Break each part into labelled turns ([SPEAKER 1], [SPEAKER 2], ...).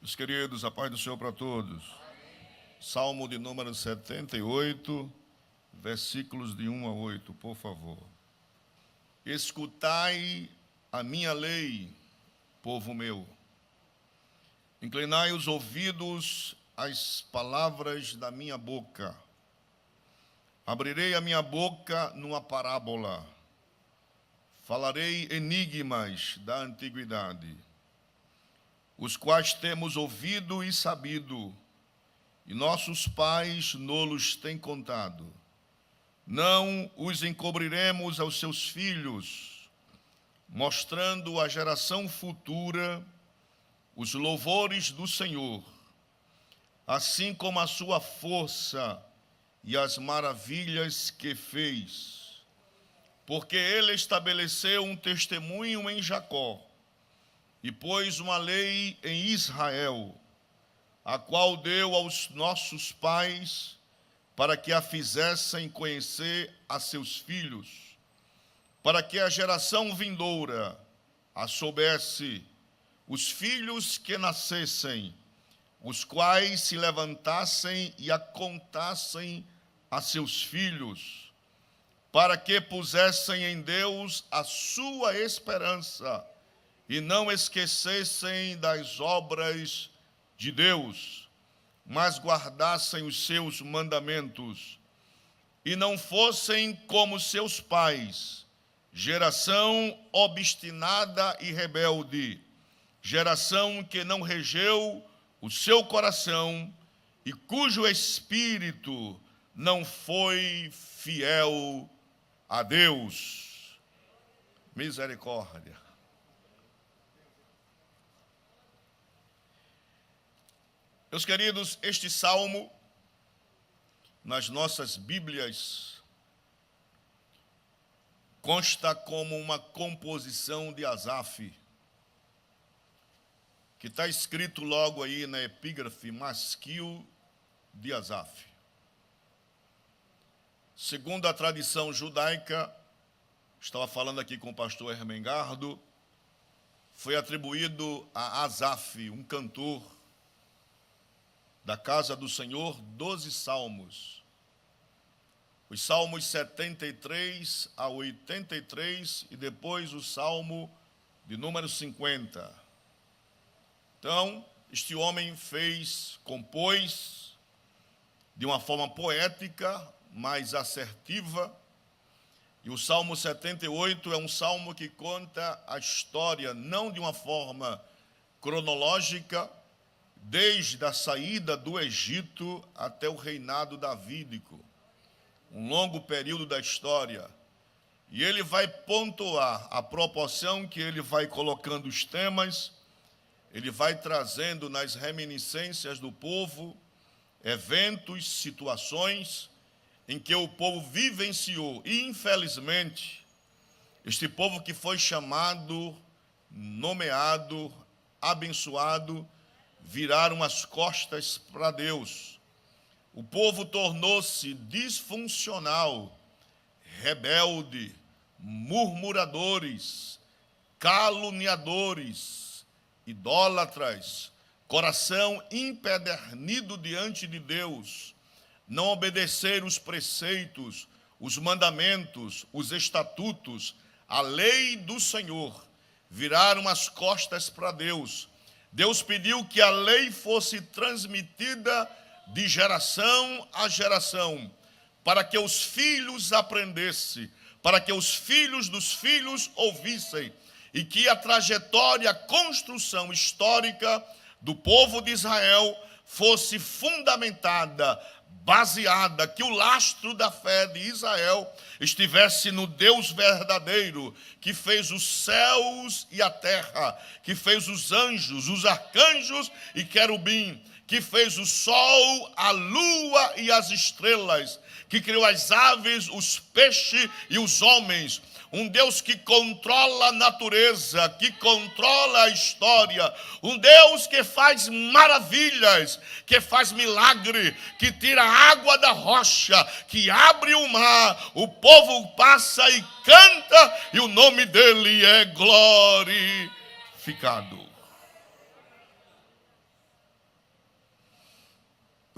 [SPEAKER 1] Meus queridos, a paz do Senhor para todos. Salmo de número 78, versículos de 1 a 8, por favor. Escutai a minha lei, povo meu. Inclinai os ouvidos às palavras da minha boca. Abrirei a minha boca numa parábola. Falarei enigmas da antiguidade, os quais temos ouvido e sabido, e nossos pais nos têm contado. Não os encobriremos aos seus filhos, mostrando à geração futura os louvores do Senhor, assim como a sua força e as maravilhas que fez. Porque ele estabeleceu um testemunho em Jacó, e pôs uma lei em Israel, a qual deu aos nossos pais, para que a fizessem conhecer a seus filhos, para que a geração vindoura a soubesse, os filhos que nascessem, os quais se levantassem e a contassem a seus filhos, para que pusessem em Deus a sua esperança, e não esquecessem das obras de Deus, mas guardassem os seus mandamentos, e não fossem como seus pais, geração obstinada e rebelde, geração que não regeu o seu coração e cujo espírito não foi fiel a Deus. Misericórdia. Meus queridos, este salmo, nas nossas Bíblias, consta como uma composição de Asaf, que está escrito logo aí na epígrafe Masquil de Asaf. Segundo a tradição judaica, estava falando aqui com o pastor Hermengardo, foi atribuído a Asaf, um cantor da casa do Senhor, 12 salmos. Os salmos 73 a 83 e depois o salmo de número 50. Então, este homem compôs de uma forma poética, mais assertiva, e o Salmo 78 é um salmo que conta a história, não de uma forma cronológica, desde a saída do Egito até o reinado davídico, um longo período da história. E ele vai pontuar a proporção que ele vai colocando os temas, ele vai trazendo nas reminiscências do povo eventos, situações em que o povo vivenciou. E, infelizmente, este povo que foi chamado, nomeado, abençoado, viraram as costas para Deus. O povo tornou-se disfuncional, rebelde, murmuradores, caluniadores, idólatras, coração empedernido diante de Deus, não obedeceram os preceitos, os mandamentos, os estatutos, a lei do Senhor, viraram as costas para Deus. Deus pediu que a lei fosse transmitida de geração a geração, para que os filhos aprendessem, para que os filhos dos filhos ouvissem, e que a trajetória, a construção histórica do povo de Israel fosse fundamentada, baseada, que o lastro da fé de Israel estivesse no Deus verdadeiro, que fez os céus e a terra, que fez os anjos, os arcanjos e querubim, que fez o sol, a lua e as estrelas, que criou as aves, os peixes e os homens. Um Deus que controla a natureza, que controla a história. Um Deus que faz maravilhas, que faz milagre, que tira a água da rocha, que abre o mar. O povo passa e canta, e o nome dele é glorificado.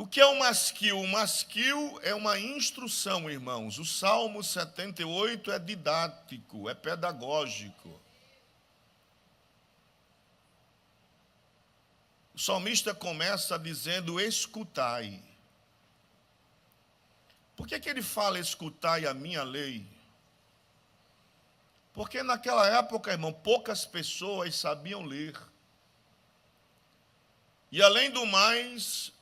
[SPEAKER 1] O que é um masquil? O masquil é uma instrução, irmãos. O Salmo 78 é didático, é pedagógico. O salmista começa dizendo: escutai. Por que ele fala escutai a minha lei? Porque naquela época, irmão, poucas pessoas sabiam ler. E além do mais,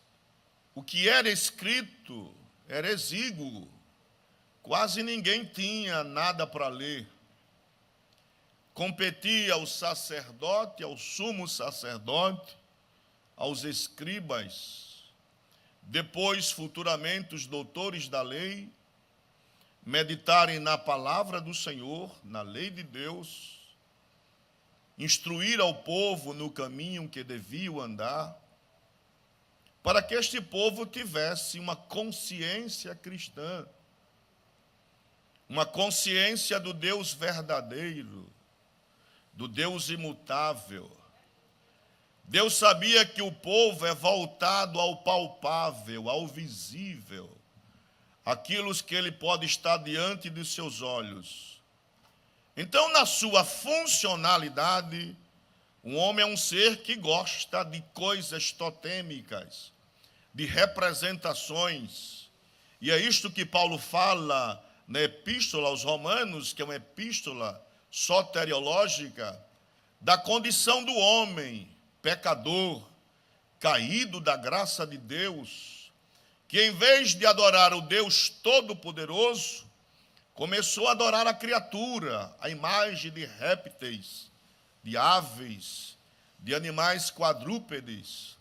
[SPEAKER 1] o que era escrito era exíguo. Quase ninguém tinha nada para ler. Competia ao sacerdote, ao sumo sacerdote, aos escribas, depois, futuramente, os doutores da lei, meditarem na palavra do Senhor, na lei de Deus, instruir ao povo no caminho que deviam andar, para que este povo tivesse uma consciência cristã, uma consciência do Deus verdadeiro, do Deus imutável. Deus sabia que o povo é voltado ao palpável, ao visível, aquilo que ele pode estar diante de seus olhos. Então, na sua funcionalidade, um homem é um ser que gosta de coisas totêmicas, de representações. E é isto que Paulo fala na epístola aos Romanos, que é uma epístola soteriológica, da condição do homem, pecador, caído da graça de Deus, que em vez de adorar o Deus Todo-Poderoso, começou a adorar a criatura, a imagem de répteis, de aves, de animais quadrúpedes.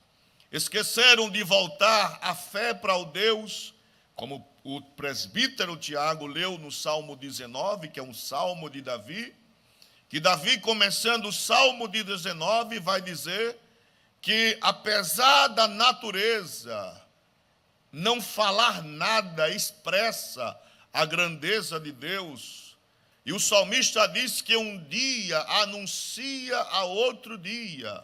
[SPEAKER 1] Esqueceram de voltar a fé para o Deus, como o presbítero Tiago leu no Salmo 19, que é um salmo de Davi, que Davi, começando o Salmo de 19, vai dizer que, apesar da natureza não falar nada, expressa a grandeza de Deus. E o salmista diz que um dia anuncia a outro dia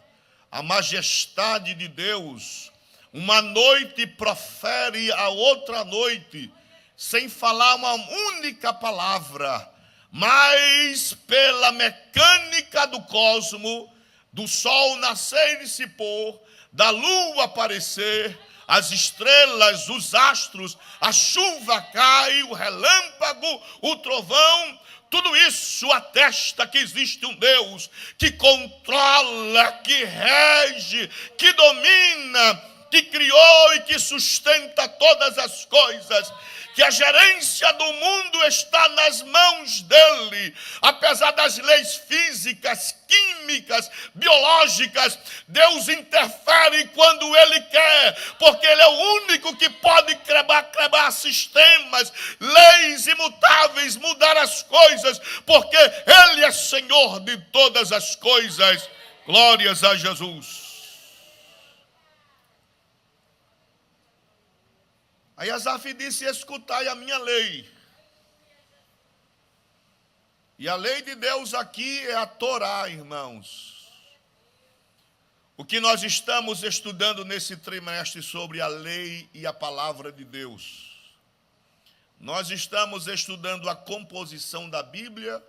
[SPEAKER 1] a majestade de Deus. Uma noite profere a outra noite, sem falar uma única palavra, mas pela mecânica do cosmo, do sol nascer e se pôr, da lua aparecer, as estrelas, os astros, a chuva cai, o relâmpago, o trovão, tudo isso atesta que existe um Deus que controla, que rege, que domina, que criou e que sustenta todas as coisas, que a gerência do mundo está nas mãos dele, apesar das leis físicas, químicas, biológicas. Deus interfere quando ele quer, porque ele é o único que pode quebrar sistemas, leis imutáveis, mudar as coisas, porque ele é Senhor de todas as coisas. Glórias a Jesus. Aí Asaf disse: escutai a minha lei. E a lei de Deus aqui é a Torá, irmãos. O que nós estamos estudando nesse trimestre sobre a lei e a palavra de Deus. Nós estamos estudando a composição da Bíblia,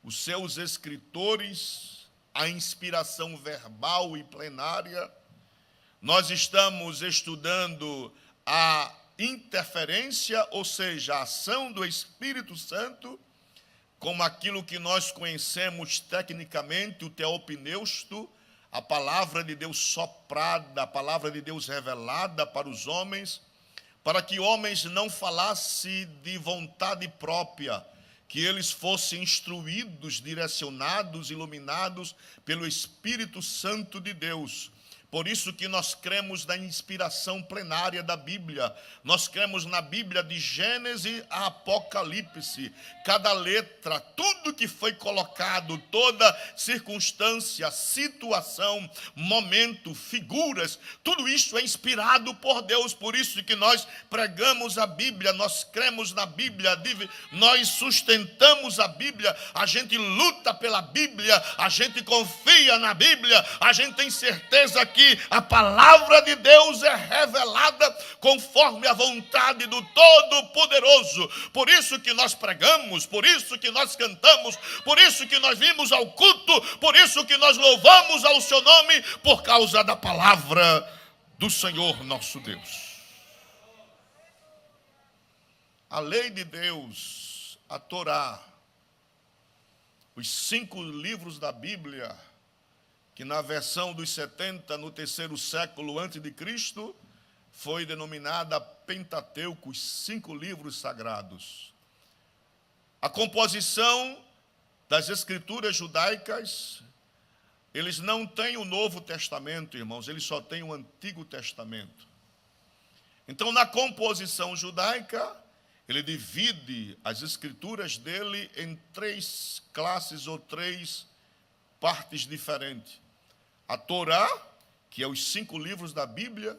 [SPEAKER 1] os seus escritores, a inspiração verbal e plenária. Nós estamos estudando a interferência, ou seja, a ação do Espírito Santo, como aquilo que nós conhecemos tecnicamente, o teopneusto, a palavra de Deus soprada, a palavra de Deus revelada para os homens, para que homens não falassem de vontade própria, que eles fossem instruídos, direcionados, iluminados pelo Espírito Santo de Deus. Por isso que nós cremos na inspiração plenária da Bíblia. Nós cremos na Bíblia de Gênesis a Apocalipse. Cada letra, tudo que foi colocado, toda circunstância, situação, momento, figuras, tudo isso é inspirado por Deus. Por isso que nós pregamos a Bíblia, nós cremos na Bíblia, nós sustentamos a Bíblia, a gente luta pela Bíblia, a gente confia na Bíblia, a gente tem certeza que que a palavra de Deus é revelada conforme a vontade do Todo-Poderoso. Por isso que nós pregamos, por isso que nós cantamos, por isso que nós vimos ao culto, por isso que nós louvamos ao seu nome, por causa da palavra do Senhor nosso Deus. A lei de Deus, a Torá, os 5 livros da Bíblia, que na versão dos 70, no 3º século antes de Cristo, foi denominada Pentateuco, os 5 livros sagrados. A composição das escrituras judaicas, eles não têm o Novo Testamento, irmãos, eles só têm o Antigo Testamento. Então, na composição judaica, ele divide as escrituras dele em 3 classes ou 3 partes diferentes. A Torá, que é os 5 livros da Bíblia,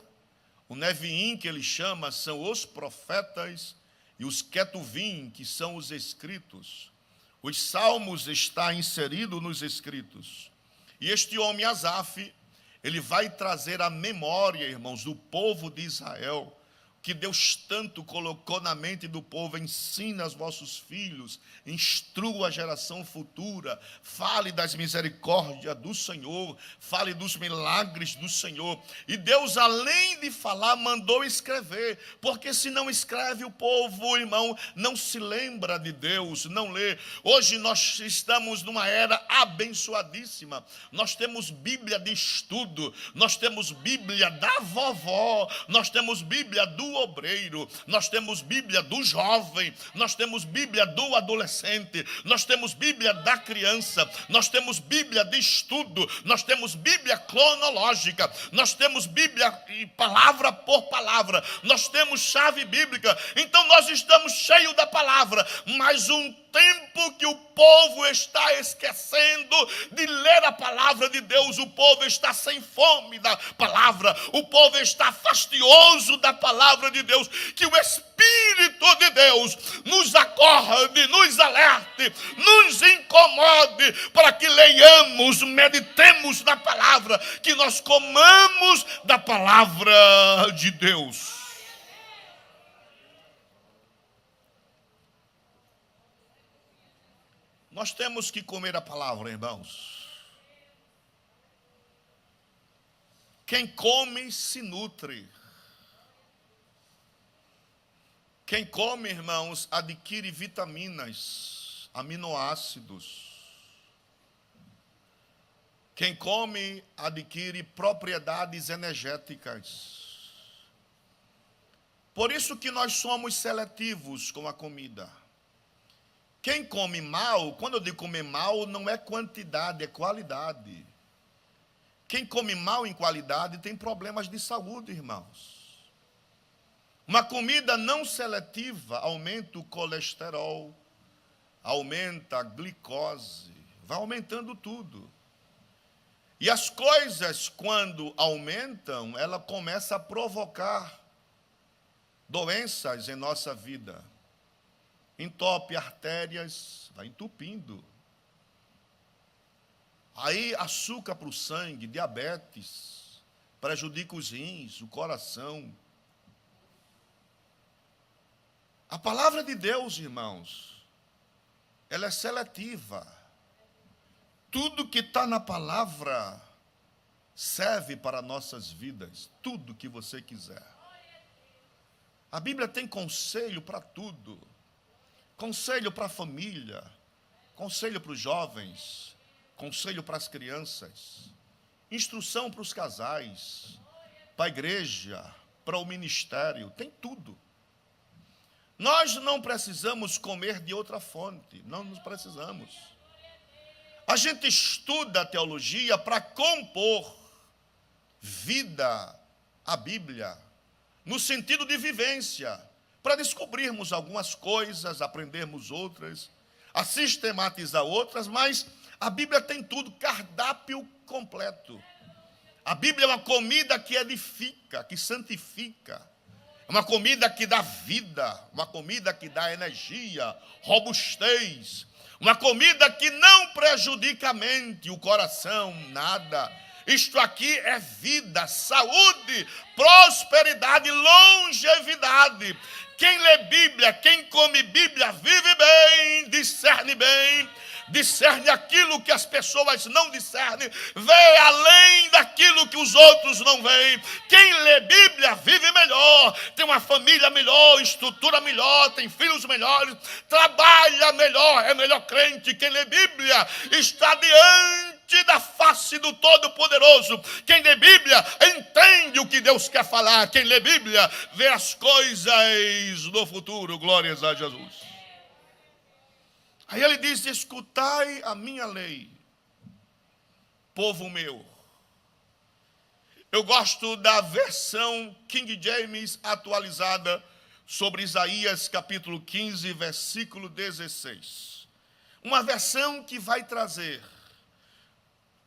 [SPEAKER 1] o Neviim, que ele chama, são os profetas, e os Ketuvim, que são os escritos. Os salmos está inserido nos escritos. E este homem, Asaf, ele vai trazer a memória, irmãos, do povo de Israel, que Deus tanto colocou na mente do povo. Ensina aos vossos filhos, instrua a geração futura, fale das misericórdias do Senhor, fale dos milagres do Senhor. E Deus, além de falar, mandou escrever, porque se não escreve, o povo, irmão, não se lembra de Deus, não lê. Hoje nós estamos numa era abençoadíssima, nós temos Bíblia de estudo, nós temos Bíblia da vovó, nós temos Bíblia do obreiro, nós temos Bíblia do jovem, nós temos Bíblia do adolescente, nós temos Bíblia da criança, nós temos Bíblia de estudo, nós temos Bíblia cronológica, nós temos Bíblia palavra por palavra, nós temos chave bíblica. Então nós estamos cheios da palavra, mas um tempo que o povo está esquecendo de ler a palavra de Deus, o povo está sem fome da palavra, o povo está fastioso da palavra de Deus. Que o Espírito de Deus nos acorde, nos alerte, nos incomode, para que leiamos, meditemos na palavra, que nós comamos da palavra de Deus. Nós temos que comer a palavra, irmãos. Quem come se nutre. Quem come, irmãos, adquire vitaminas, aminoácidos. Quem come adquire propriedades energéticas. Por isso que nós somos seletivos com a comida. Quem come mal, quando eu digo comer mal, não é quantidade, é qualidade. Quem come mal em qualidade tem problemas de saúde, irmãos. Uma comida não seletiva aumenta o colesterol, aumenta a glicose, vai aumentando tudo. E as coisas, quando aumentam, ela começa a provocar doenças em nossa vida. Entope artérias, vai entupindo. Aí açúcar para o sangue, diabetes, prejudica os rins, o coração. A palavra de Deus, irmãos, ela é seletiva. Tudo que está na palavra serve para nossas vidas, tudo que você quiser. A Bíblia tem conselho para tudo. Conselho para a família, conselho para os jovens, conselho para as crianças, instrução para os casais, para a igreja, para o ministério, tem tudo. Nós não precisamos comer de outra fonte, não nos precisamos. A gente estuda a teologia para compor vida à Bíblia, no sentido de vivência, para descobrirmos algumas coisas, aprendermos outras, a sistematizar outras, mas a Bíblia tem tudo, cardápio completo. A Bíblia é uma comida que edifica, que santifica, é uma comida que dá vida, uma comida que dá energia, robustez, uma comida que não prejudica a mente, o coração, nada. Isto aqui é vida, saúde, prosperidade, longevidade. Quem lê Bíblia, quem come Bíblia, vive bem, discerne aquilo que as pessoas não discernem, vê além daquilo que os outros não veem. Quem lê Bíblia vive melhor, tem uma família melhor, estrutura melhor, tem filhos melhores, trabalha melhor, é melhor crente. Quem lê Bíblia está diante da face do Todo-Poderoso. Quem lê Bíblia entende o que Deus quer falar. Quem lê Bíblia vê as coisas do futuro. Glórias a Jesus. Aí ele diz: escutai a minha lei, povo meu. Eu gosto da versão King James atualizada sobre Isaías capítulo 15, versículo 16. Uma versão que vai trazer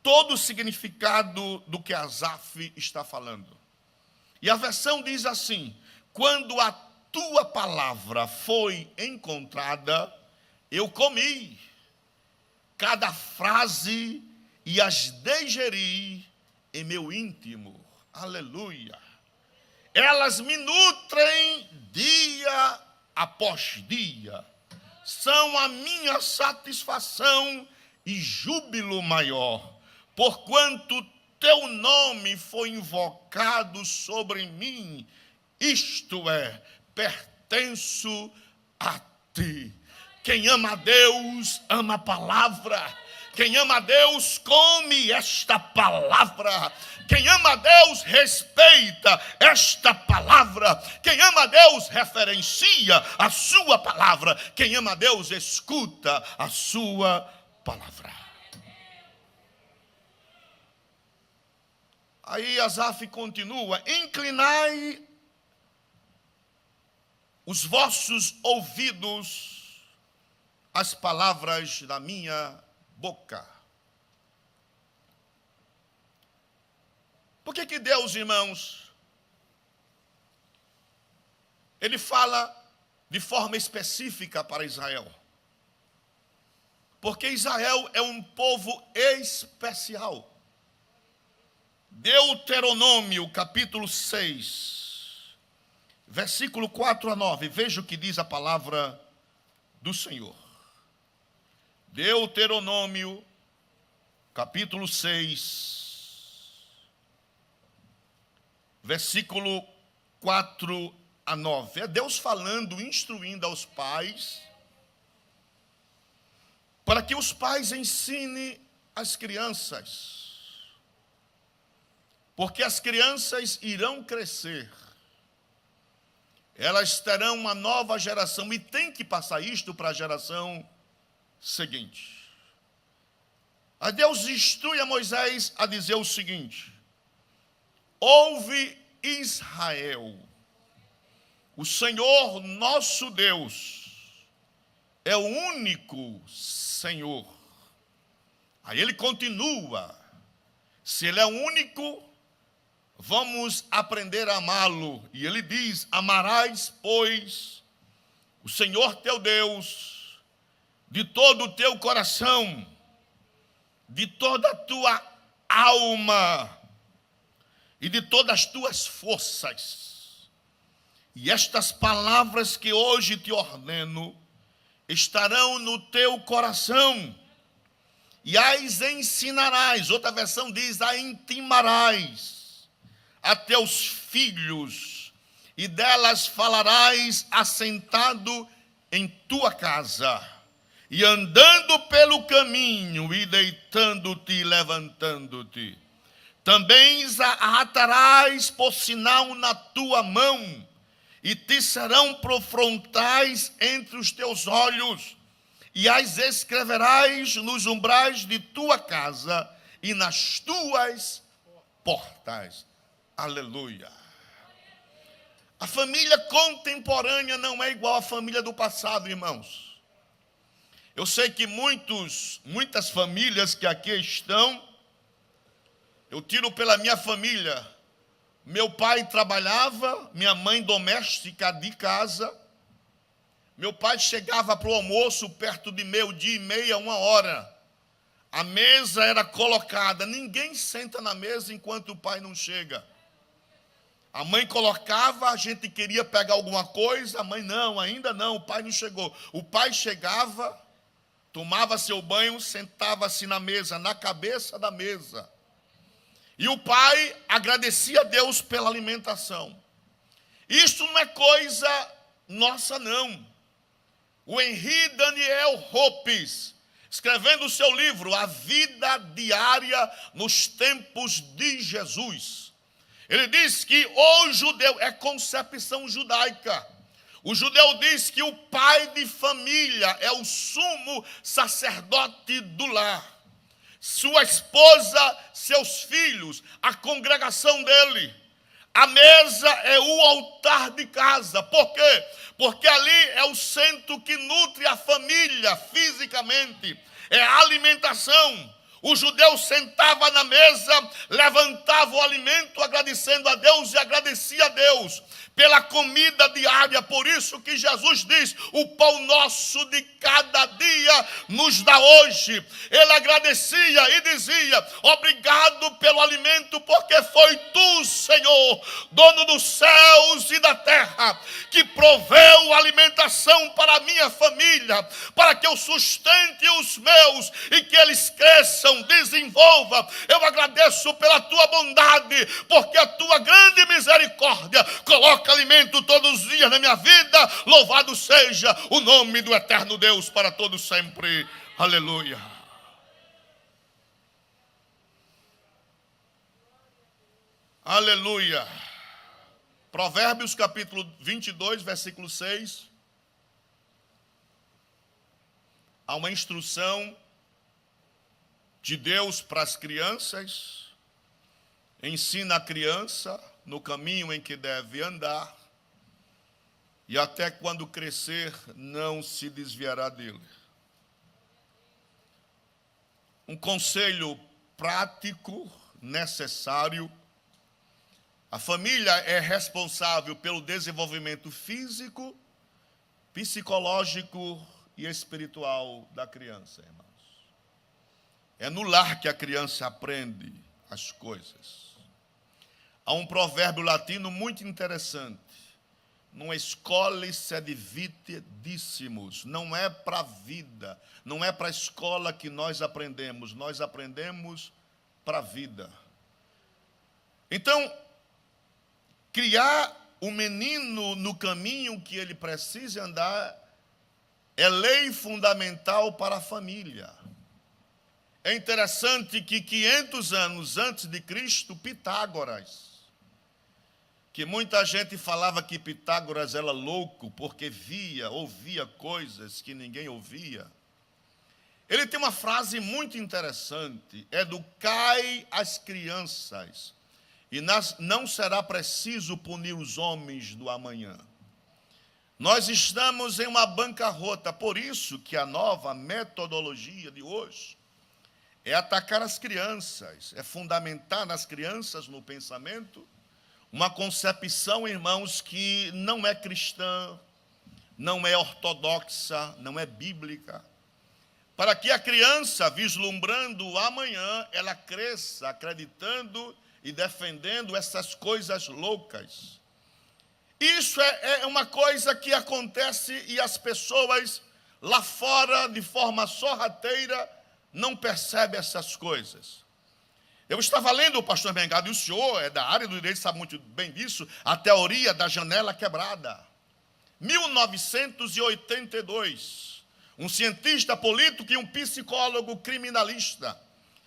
[SPEAKER 1] todo o significado do que Asaf está falando. E a versão diz assim: quando a tua palavra foi encontrada, eu comi cada frase e as digeri em meu íntimo. Aleluia. Elas me nutrem dia após dia. São a minha satisfação e júbilo maior. Porquanto teu nome foi invocado sobre mim, isto é, pertenço a ti. Quem ama a Deus, ama a palavra. Quem ama a Deus, come esta palavra. Quem ama a Deus, respeita esta palavra. Quem ama a Deus, referencia a sua palavra. Quem ama a Deus, escuta a sua palavra. Aí Asaf continua: inclinai os vossos ouvidos às palavras da minha boca. Por que Deus, irmãos, ele fala de forma específica para Israel? Porque Israel é um povo especial. Deuteronômio, capítulo 6, versículo 4 a 9. Veja o que diz a palavra do Senhor. Deuteronômio, capítulo 6, versículo 4 a 9. É Deus falando, instruindo aos pais, para que os pais ensinem as crianças. Porque as crianças irão crescer, elas terão uma nova geração, e tem que passar isto para a geração seguinte. A Deus instrui a Moisés a dizer o seguinte: ouve Israel, o Senhor nosso Deus é o único Senhor. Aí ele continua: se ele é o único, vamos aprender a amá-lo. E ele diz: amarás, pois, o Senhor teu Deus de todo o teu coração, de toda a tua alma e de todas as tuas forças. E estas palavras que hoje te ordeno estarão no teu coração, e as ensinarás. Outra versão diz: a intimarás a teus filhos, e delas falarás assentado em tua casa, e andando pelo caminho, e deitando-te e levantando-te. Também a atarás por sinal na tua mão, e te serão por frontais entre os teus olhos, e as escreverás nos umbrais de tua casa e nas tuas portas. Aleluia. A família contemporânea não é igual à família do passado, irmãos. Eu sei que muitas famílias que aqui estão, eu tiro pela minha família. Meu pai trabalhava, minha mãe doméstica de casa. Meu pai chegava para o almoço perto de 12:30, 1 hora. a mesa era colocada. Ninguém senta na mesa enquanto o pai não chega. A mãe colocava, a gente queria pegar alguma coisa, a mãe não, ainda não, o pai não chegou. O pai chegava, tomava seu banho, sentava-se na mesa, na cabeça da mesa. E o pai agradecia a Deus pela alimentação. Isto não é coisa nossa, não. O Henri Daniel Hopes, escrevendo o seu livro, A Vida Diária nos Tempos de Jesus, ele diz que o judeu, é concepção judaica. O judeu diz que o pai de família é o sumo sacerdote do lar. Sua esposa, seus filhos, a congregação dele. A mesa é o altar de casa. Por quê? Porque ali é o centro que nutre a família fisicamente. É a alimentação. O judeu sentava na mesa, levantava o alimento, agradecendo a Deus e agradecia a Deus pela comida diária. Por isso que Jesus diz, o pão nosso de cada dia nos dá hoje. Ele agradecia e dizia, obrigado pelo alimento, porque foi tu, Senhor, dono dos céus e da terra, que proveu alimentação para a minha família, para que eu sustente os meus e que eles cresçam, desenvolva. Eu agradeço pela tua bondade, porque a tua grande misericórdia coloca alimento todos os dias na minha vida. Louvado seja o nome do eterno Deus para todos sempre. Aleluia. Aleluia. Provérbios capítulo 22, versículo 6. Há uma instrução de Deus para as crianças. Ensina a criança no caminho em que deve andar, e até quando crescer não se desviará dele. Um conselho prático, necessário. A família é responsável pelo desenvolvimento físico, psicológico e espiritual da criança, irmãos. É no lar que a criança aprende as coisas. Há um provérbio latino muito interessante. Não escole sed vitae dissimus. Não é para a vida, não é para a escola que nós aprendemos para a vida. Então, criar o menino no caminho que ele precisa andar é lei fundamental para a família. É interessante que 500 anos antes de Cristo, Pitágoras, que muita gente falava que Pitágoras era louco porque ouvia coisas que ninguém ouvia. Ele tem uma frase muito interessante: educai as crianças, e não será preciso punir os homens do amanhã. Nós estamos em uma bancarrota, por isso que a nova metodologia de hoje é atacar as crianças, é fundamentar nas crianças, no pensamento, uma concepção, irmãos, que não é cristã, não é ortodoxa, não é bíblica, para que a criança, vislumbrando o amanhã, ela cresça acreditando e defendendo essas coisas loucas. Isso é uma coisa que acontece e as pessoas lá fora, de forma sorrateira, não percebem essas coisas. Eu estava lendo o pastor Mengado, e o senhor é da área do direito, sabe muito bem disso, a teoria da janela quebrada. 1982, um cientista político e um psicólogo criminalista,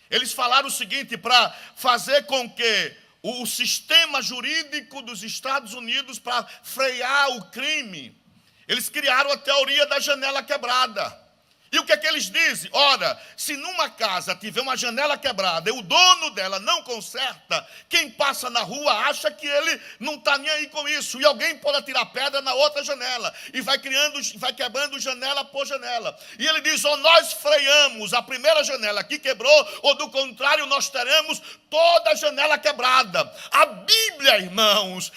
[SPEAKER 1] eles falaram o seguinte, para fazer com que o sistema jurídico dos Estados Unidos, para frear o crime, eles criaram a teoria da janela quebrada. E o que é que eles dizem? Ora, se numa casa tiver uma janela quebrada e o dono dela não conserta, quem passa na rua acha que ele não está nem aí com isso. E alguém pode atirar pedra na outra janela. E vai quebrando janela por janela. E ele diz, ou nós freamos a primeira janela que quebrou, ou do contrário nós teremos toda a janela quebrada. A Bíblia, irmãos,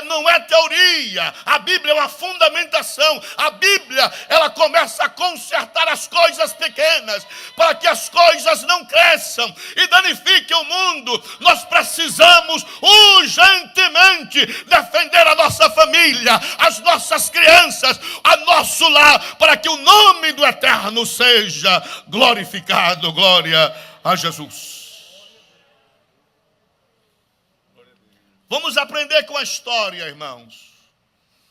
[SPEAKER 1] não é teoria. A Bíblia é uma fundamentação. A Bíblia, ela começa a consertar as nas coisas pequenas, para que as coisas não cresçam e danifiquem o mundo. Nós precisamos urgentemente defender a nossa família, as nossas crianças, a nosso lar, para que o nome do Eterno seja glorificado. Glória a Jesus. Vamos aprender com a história, irmãos.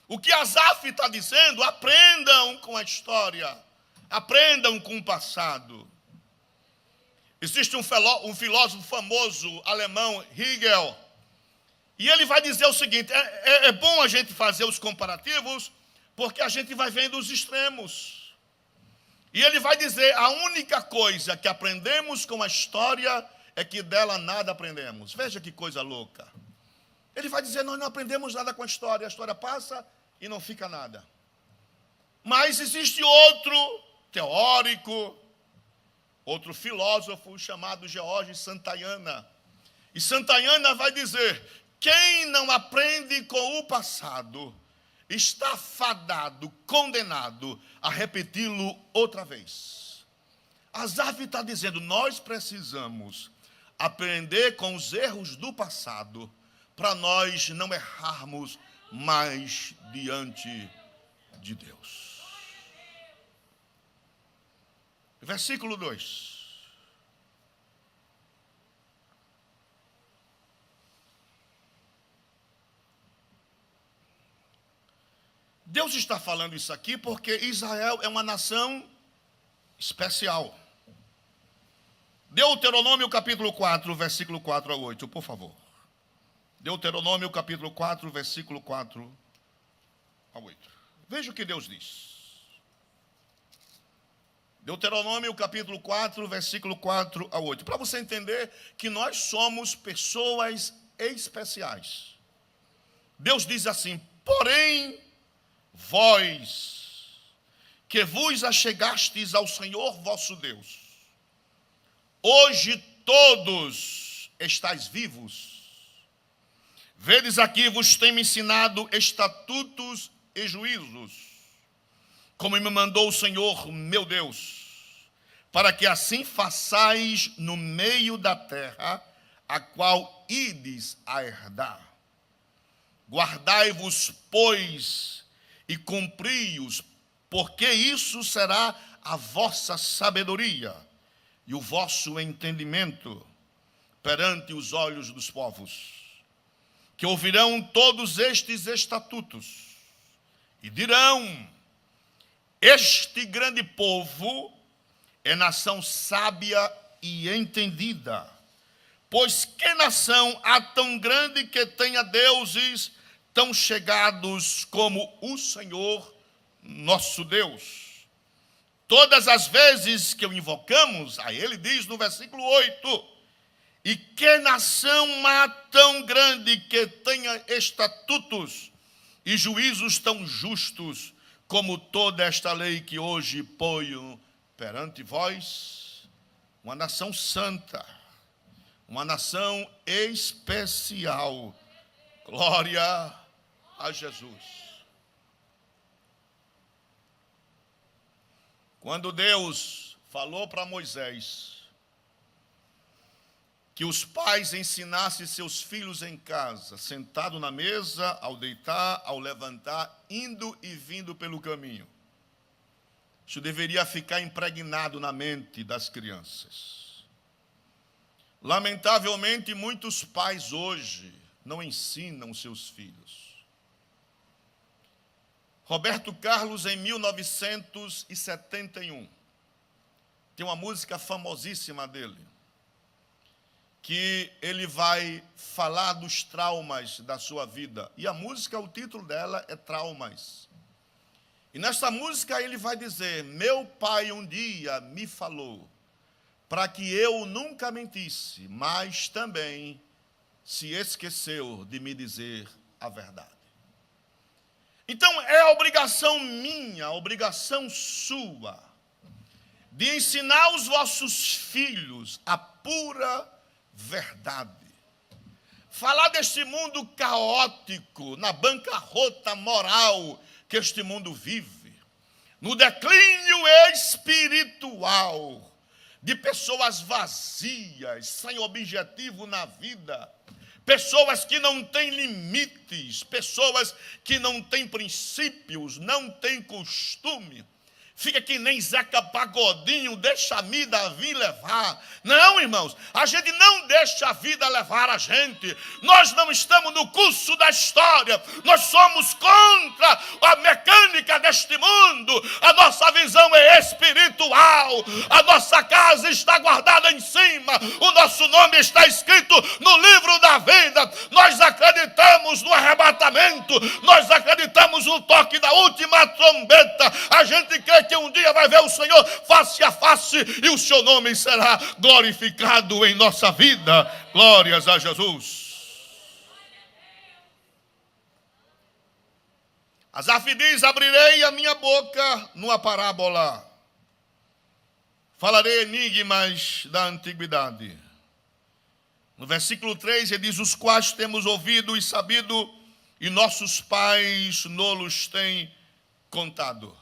[SPEAKER 1] O que Asaf está dizendo, aprendam com a história, aprendam com o passado. Existe um filósofo famoso alemão, Hegel, e ele vai dizer o seguinte: é bom a gente fazer os comparativos, porque a gente vai vendo os extremos. E ele vai dizer: a única coisa que aprendemos com a história é que dela nada aprendemos. Veja que coisa louca. Ele vai dizer: nós não aprendemos nada com a história passa e não fica nada. Mas existe outro teórico, outro filósofo chamado George Santayana. E Santayana vai dizer: quem não aprende com o passado está fadado, condenado a repeti-lo outra vez. Asaf está dizendo: nós precisamos aprender com os erros do passado, para nós não errarmos mais diante de Deus. Versículo 2. Deus está falando isso aqui porque Israel é uma nação especial. Deuteronômio capítulo 4, versículo 4 a 8, por favor. Deuteronômio capítulo 4, versículo 4 a 8. Veja o que Deus diz. Deuteronômio capítulo 4, versículo 4 a 8. Para você entender que nós somos pessoas especiais. Deus diz assim: porém, vós que vos achegastes ao Senhor vosso Deus, hoje todos estáis vivos. Vedes aqui, vos tenho ensinado estatutos e juízos, como me mandou o Senhor meu Deus, para que assim façais no meio da terra, a qual ides a herdar. Guardai-vos, pois, e cumpri-os, porque isso será a vossa sabedoria e o vosso entendimento perante os olhos dos povos, que ouvirão todos estes estatutos e dirão: este grande povo é nação sábia e entendida. Pois que nação há tão grande que tenha deuses tão chegados como o Senhor nosso Deus? Todas as vezes que o invocamos, aí ele diz no versículo 8: e que nação há tão grande que tenha estatutos e juízos tão justos como toda esta lei que hoje ponho perante vós? Uma nação santa, uma nação especial. Glória a Jesus. Quando Deus falou para Moisés que os pais ensinassem seus filhos em casa, sentado na mesa, ao deitar, ao levantar, indo e vindo pelo caminho, isso deveria ficar impregnado na mente das crianças. Lamentavelmente, muitos pais hoje não ensinam seus filhos. Roberto Carlos, em 1971, tem uma música famosíssima dele, que ele vai falar dos traumas da sua vida. E a música, o título dela é Traumas. E nessa música ele vai dizer: meu pai um dia me falou para que eu nunca mentisse, mas também se esqueceu de me dizer a verdade. Então é obrigação minha, obrigação sua, de ensinar os vossos filhos a pura verdade. Falar deste mundo caótico, na bancarrota moral que este mundo vive. no declínio espiritual, de pessoas vazias, sem objetivo na vida, pessoas que não têm limites, pessoas que não têm princípios, não têm costume. Fica que nem Zeca Pagodinho, deixa a vida vir levar. Não, irmãos, a gente não deixa a vida levar a gente. Nós não estamos no curso da história. Nós somos contra a mecânica deste mundo. A nossa visão é espiritual. A nossa casa está guardada em cima. O nosso nome está escrito no livro da vida. Nós acreditamos no arrebatamento. Nós acreditamos no toque da última trombeta. A gente crê que um dia vai ver o Senhor face a face e o seu nome será glorificado em nossa vida. Glórias a Jesus. Asaf diz: abrirei a minha boca numa parábola, falarei enigmas da antiguidade. No versículo 3 ele diz: os quais temos ouvido e sabido, e nossos pais nos têm contado.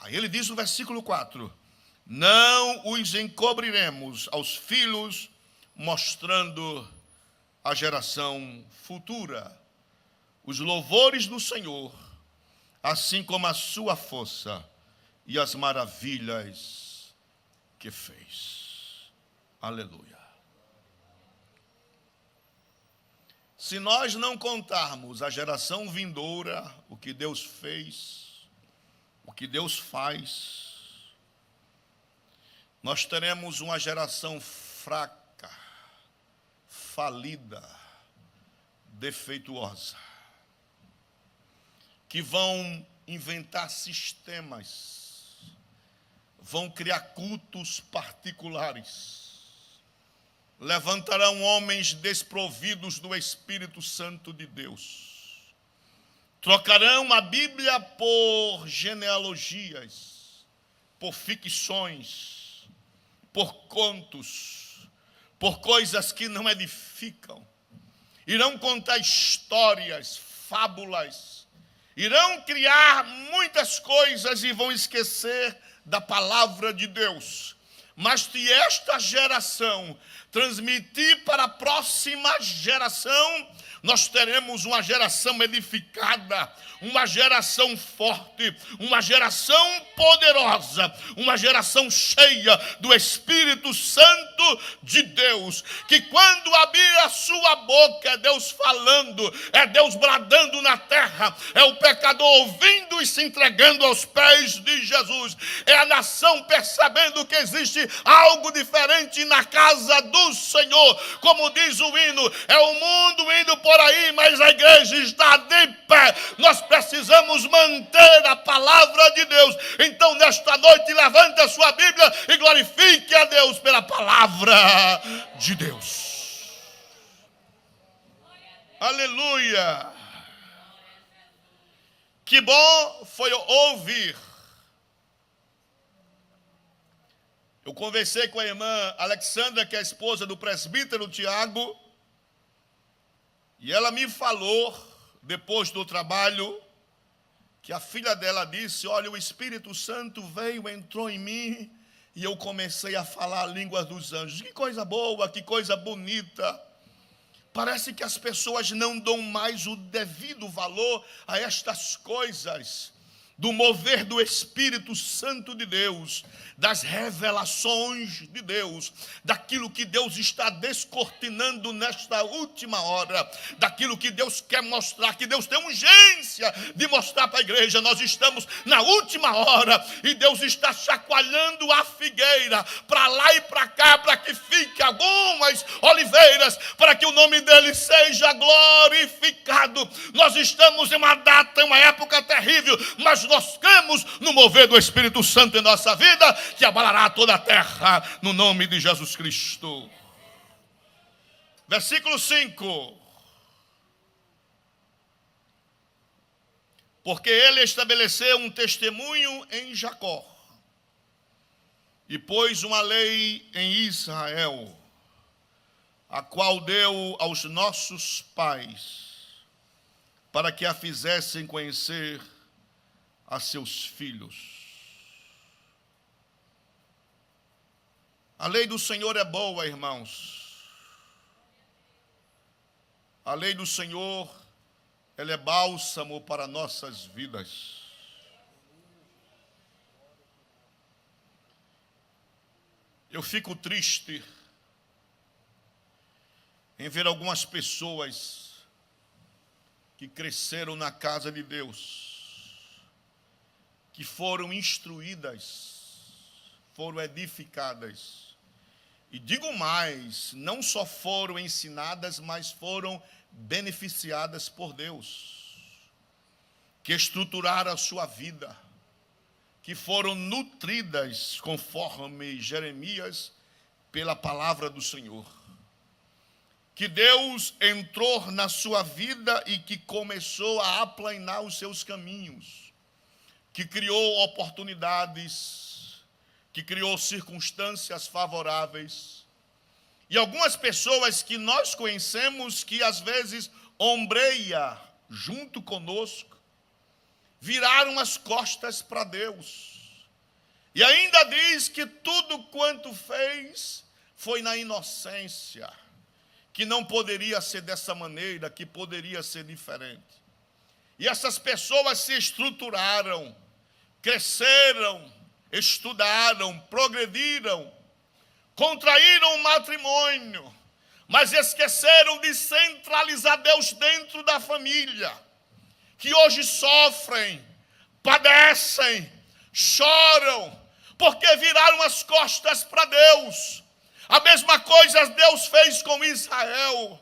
[SPEAKER 1] Aí ele diz no versículo 4: não os encobriremos aos filhos, mostrando a geração futura os louvores do Senhor, assim como a sua força e as maravilhas que fez. Aleluia. Se nós não contarmos a geração vindoura, o que Deus fez, o que Deus faz, nós teremos uma geração fraca, falida, defeituosa, que vão inventar sistemas, vão criar cultos particulares, levantarão homens desprovidos do Espírito Santo de Deus, trocarão a Bíblia por genealogias, por ficções, por contos, por coisas que não edificam. Irão contar histórias, fábulas, irão criar muitas coisas e vão esquecer da palavra de Deus. Mas se esta geração transmitir para a próxima geração, nós teremos uma geração edificada, uma geração forte, uma geração poderosa, uma geração cheia do Espírito Santo de Deus, que quando abrir a sua boca é Deus falando, é Deus bradando na terra, é o pecador ouvindo e se entregando aos pés de Jesus, é a nação percebendo que existe algo diferente na casa do Senhor, como diz o hino, é o mundo indo por aí, mas a igreja está de pé. Nós precisamos manter a palavra de Deus. Então nesta noite levante a sua Bíblia e glorifique a Deus pela palavra de Deus. Aleluia. Que bom foi ouvir. Eu conversei com a irmã Alexandra, que é a esposa do presbítero Tiago, e ela me falou, depois do trabalho, que a filha dela disse: olha, o Espírito Santo veio, entrou em mim, e eu comecei a falar línguas dos anjos. Que coisa boa, que coisa bonita. Parece que as pessoas não dão mais o devido valor a estas coisas, do mover do Espírito Santo de Deus, das revelações de Deus, daquilo que Deus está descortinando nesta última hora, daquilo que Deus quer mostrar, que Deus tem urgência de mostrar para a igreja. Nós estamos na última hora e Deus está chacoalhando a figueira para lá e para cá, para que fique algumas oliveiras, para que o nome dele seja glorificado. Nós estamos em uma data, uma época terrível, mas nós cremos no mover do Espírito Santo em nossa vida, que abalará toda a terra, no nome de Jesus Cristo. Versículo 5. Porque ele estabeleceu um testemunho em Jacó, e pôs uma lei em Israel, a qual deu aos nossos pais, para que a fizessem conhecer a seus filhos. A lei do Senhor é boa, irmãos. A lei do Senhor, ela é bálsamo para nossas vidas. Eu fico triste em ver algumas pessoas que cresceram na casa de Deus, que foram instruídas, foram edificadas. E digo mais, não só foram ensinadas, mas foram beneficiadas por Deus, que estruturaram a sua vida, que foram nutridas, conforme Jeremias, pela palavra do Senhor. Que Deus entrou na sua vida e que começou a aplanar os seus caminhos, que criou oportunidades, que criou circunstâncias favoráveis. E algumas pessoas que nós conhecemos, que às vezes ombreia junto conosco, viraram as costas para Deus. E ainda diz que tudo quanto fez foi na inocência, que não poderia ser dessa maneira, que poderia ser diferente. E essas pessoas se estruturaram, cresceram, estudaram, progrediram, contraíram um matrimônio, mas esqueceram de centralizar Deus dentro da família, que hoje sofrem, padecem, choram, porque viraram as costas para Deus. A mesma coisa Deus fez com Israel.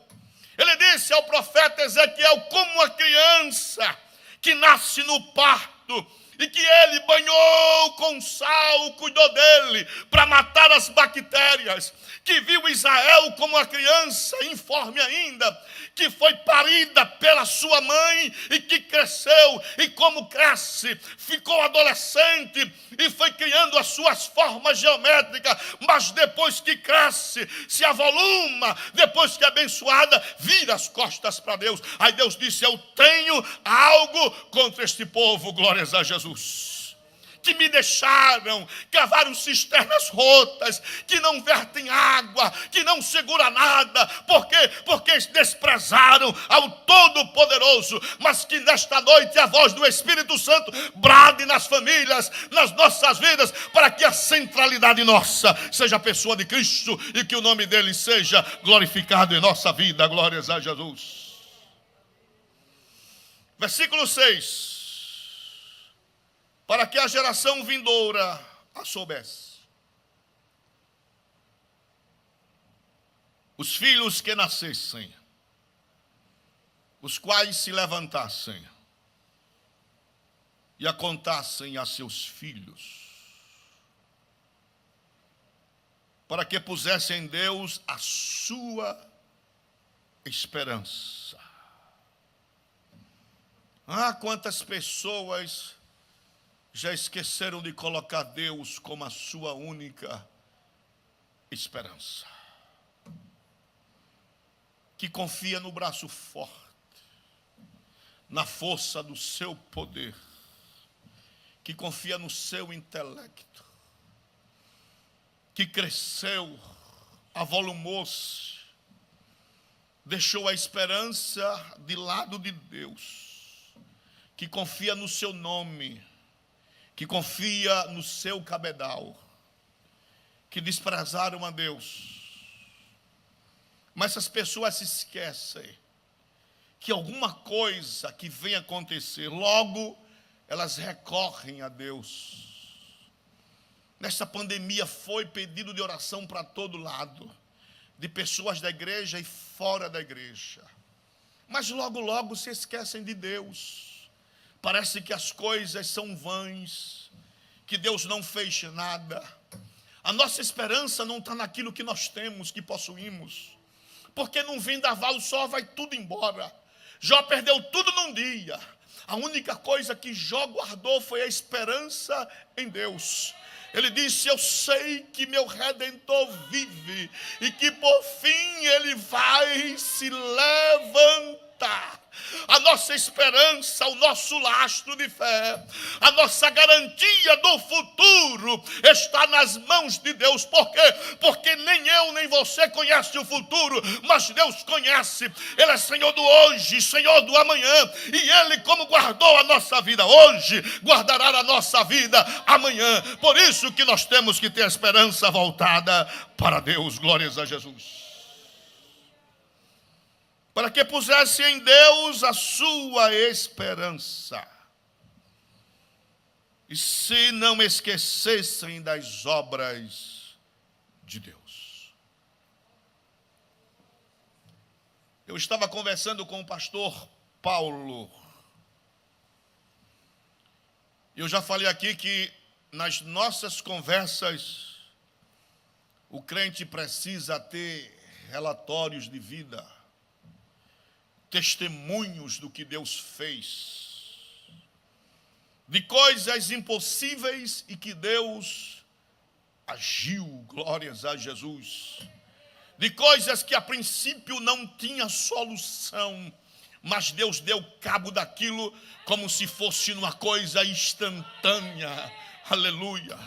[SPEAKER 1] Ele disse ao profeta Ezequiel, como uma criança que nasce no parto, e que ele banhou com sal, cuidou dele para matar as bactérias, que viu Israel como uma criança informe ainda, que foi parida pela sua mãe e que cresceu, e como cresce, ficou adolescente e foi criando as suas formas geométricas, mas depois que cresce, se avoluma, depois que é abençoada, vira as costas para Deus. Aí Deus disse, eu tenho algo contra este povo, glórias a Jesus, que me deixaram, cavaram cisternas rotas, que não vertem água, que não segura nada. Por quê? Porque desprezaram ao Todo-Poderoso. Mas que nesta noite a voz do Espírito Santo brade nas famílias, nas nossas vidas, para que a centralidade nossa seja a pessoa de Cristo e que o nome dele seja glorificado em nossa vida. Glórias a Jesus. Versículo 6. Para que a geração vindoura a soubesse. Os filhos que nascessem, os quais se levantassem e a contassem a seus filhos, para que pusessem em Deus a sua esperança. Ah, quantas pessoas já esqueceram de colocar Deus como a sua única esperança. Que confia no braço forte, na força do seu poder, que confia no seu intelecto, que cresceu, avolumou-se, deixou a esperança de lado de Deus, que confia no seu nome, que confia no seu cabedal, que desprezaram a Deus. Mas essas pessoas se esquecem que alguma coisa que vem acontecer, logo elas recorrem a Deus. Nesta pandemia foi pedido de oração para todo lado, de pessoas da igreja e fora da igreja. Mas logo se esquecem de Deus. Parece que as coisas são vãs, que Deus não fez nada. A nossa esperança não está naquilo que nós temos, que possuímos. Porque num vendaval só vai tudo embora. Jó perdeu tudo num dia. A única coisa que Jó guardou foi a esperança em Deus. Ele disse, eu sei que meu Redentor vive e que por fim ele vai se levantar. A nossa esperança, o nosso lastro de fé, a nossa garantia do futuro está nas mãos de Deus. Por quê? Porque nem eu nem você conhece o futuro, mas Deus conhece. Ele é Senhor do hoje, Senhor do amanhã, e Ele, como guardou a nossa vida hoje, guardará a nossa vida amanhã. Por isso que nós temos que ter a esperança voltada para Deus. Glórias a Jesus. Para que pusesse em Deus a sua esperança, e se não esquecessem das obras de Deus. Eu estava conversando com o pastor Paulo. Eu já falei aqui que nas nossas conversas, o crente precisa ter relatórios de vida, testemunhos do que Deus fez, de coisas impossíveis e que Deus agiu, glórias a Jesus, de coisas que a princípio não tinha solução, mas Deus deu cabo daquilo como se fosse uma coisa instantânea, aleluia,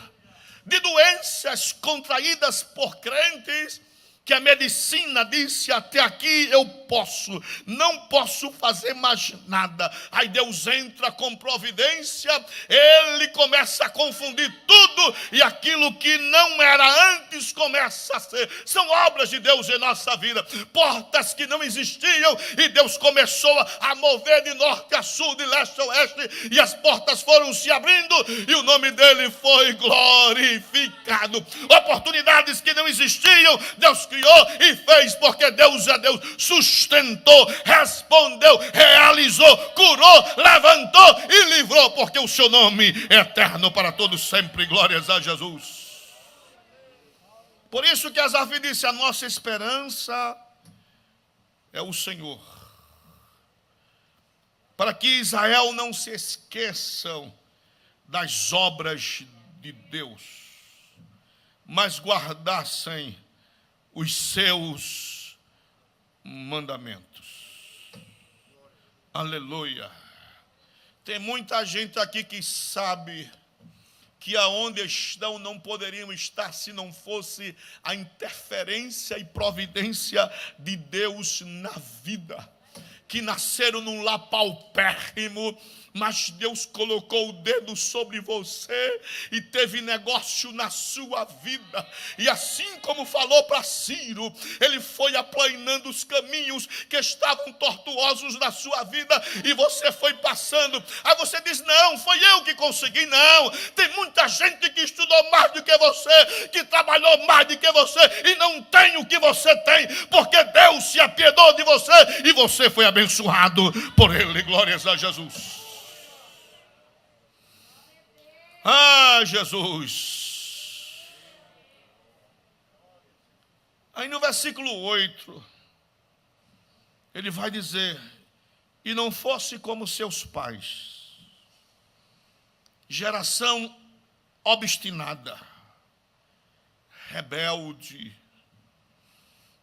[SPEAKER 1] de doenças contraídas por crentes, que a medicina disse: até aqui eu posso, não posso fazer mais nada. Aí Deus entra com providência, Ele começa a confundir tudo, e aquilo que não era antes começa a ser. São obras de Deus em nossa vida, portas que não existiam, e Deus começou a mover de norte a sul, de leste a oeste, e as portas foram se abrindo, e o nome dele foi glorificado. Oportunidades que não existiam, Deus criou e fez, porque Deus é Deus. Sustentou, respondeu, realizou, curou, levantou e livrou, porque o seu nome é eterno para todos sempre. Glórias a Jesus. Por isso que Asaf disse: a nossa esperança é o Senhor, para que Israel não se esqueçam das obras de Deus, mas guardassem os seus mandamentos. Aleluia. Tem muita gente aqui que sabe que aonde estão não poderiam estar se não fosse a interferência e providência de Deus na vida, que nasceram num lar paupérrimo, mas Deus colocou o dedo sobre você e teve negócio na sua vida. E assim como falou para Ciro, Ele foi aplanando os caminhos que estavam tortuosos na sua vida, e você foi passando. Aí você diz: não, foi eu que consegui. Não, tem muita gente que estudou mais do que você, que trabalhou mais do que você, e não tem o que você tem, porque Deus se apiedou de você, e você foi abençoado por Ele. Glórias a Jesus. Ah, Jesus. Aí no versículo 8, ele vai dizer: e não fosse como seus pais, geração obstinada, rebelde,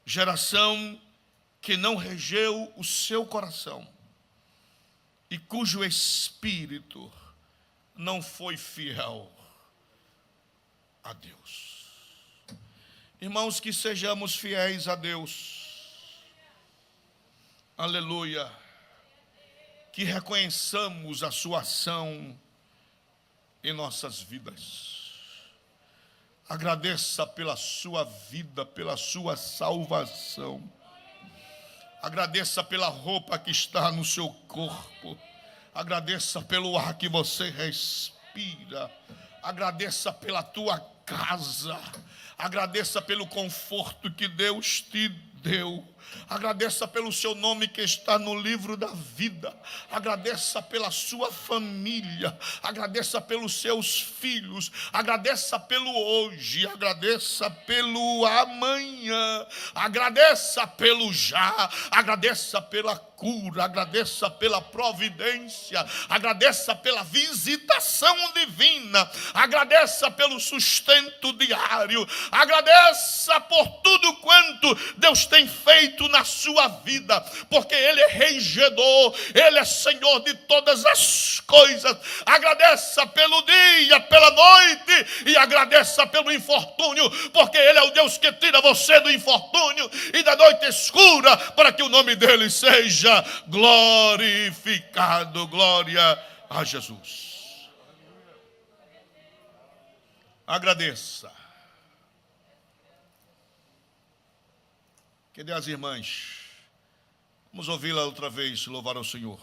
[SPEAKER 1] geração que não regeu o seu coração, e cujo espírito não foi fiel a Deus. Irmãos, que sejamos fiéis a Deus. Aleluia. Que reconheçamos a sua ação em nossas vidas. Agradeça pela sua vida, pela sua salvação. Agradeça pela roupa que está no seu corpo. Agradeça pelo ar que você respira. Agradeça pela tua casa. Agradeça pelo conforto que Deus te deu. Agradeça pelo seu nome que está no livro da vida. Agradeça pela sua família. Agradeça pelos seus filhos. Agradeça pelo hoje. Agradeça pelo amanhã. Agradeça pelo já. Agradeça pela cura, agradeça pela providência, agradeça pela visitação divina, agradeça pelo sustento diário, agradeça por tudo quanto Deus tem feito feito na sua vida, porque Ele é regedor, Ele é Senhor de todas as coisas. Agradeça pelo dia, pela noite, e agradeça pelo infortúnio, porque Ele é o Deus que tira você do infortúnio e da noite escura, para que o nome dEle seja glorificado. Glória a Jesus. Agradeça. Cadê as irmãs? Vamos ouvi-la outra vez, louvar ao Senhor.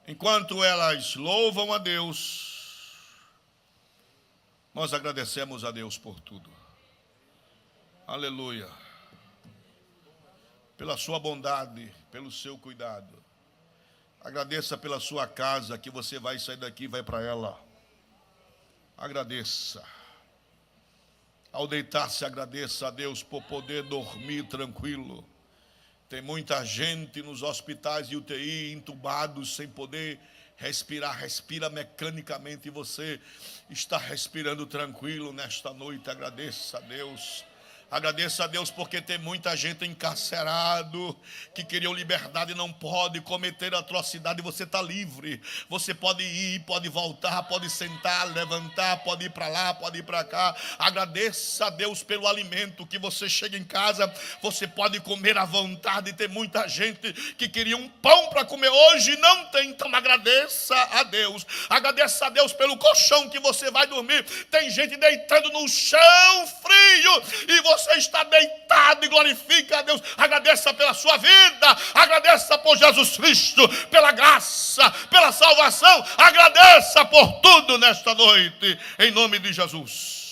[SPEAKER 1] Enquanto elas louvam a Deus, nós agradecemos a Deus por tudo. Aleluia. Pela sua bondade, pelo seu cuidado. Agradeça pela sua casa, que você vai sair daqui e vai para ela. Agradeça. Ao deitar-se, agradeça a Deus por poder dormir tranquilo. Tem muita gente nos hospitais de UTI, entubados, sem poder respirar. Respira mecanicamente e você está respirando tranquilo nesta noite. Agradeça a Deus. Agradeça a Deus porque tem muita gente encarcerado, que queriam liberdade e não pode cometer atrocidade. Você está livre, você pode ir, pode voltar, pode sentar, levantar, pode ir para lá, pode ir para cá. Agradeça a Deus pelo alimento, que você chega em casa, você pode comer à vontade. Tem muita gente que queria um pão para comer hoje e não tem, então agradeça a Deus. Agradeça a Deus pelo colchão que você vai dormir. Tem gente deitando no chão frio e você está deitado e glorifica a Deus. Agradeça pela sua vida, agradeça por Jesus Cristo, pela graça, pela salvação. Agradeça por tudo nesta noite, em nome de Jesus.